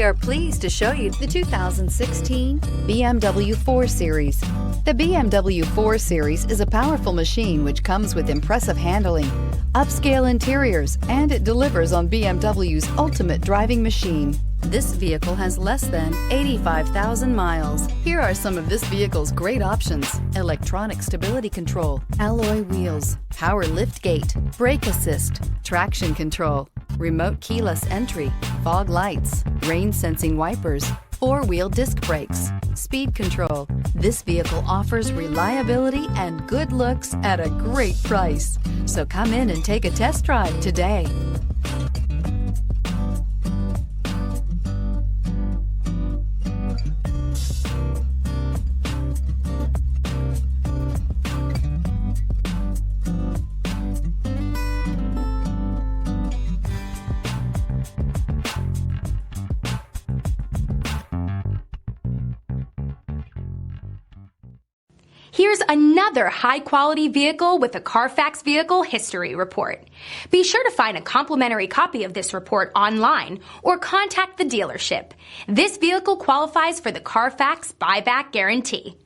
We are pleased to show you the 2016 BMW 4 Series. The BMW 4 Series is a powerful machine which comes with impressive handling, upscale interiors, and it delivers on BMW's ultimate driving machine. This vehicle has less than 85,000 miles. Here are some of this vehicle's great options: electronic stability control, alloy wheels, power liftgate, brake assist, traction control, remote keyless entry, fog lights, rain sensing wipers, four-wheel disc brakes, speed control. This vehicle offers reliability and good looks at a great price. So come in and take a test drive today. Here's another high-quality vehicle with a Carfax Vehicle History Report. Be sure to find a complimentary copy of this report online or contact the dealership. This vehicle qualifies for the Carfax Buyback Guarantee.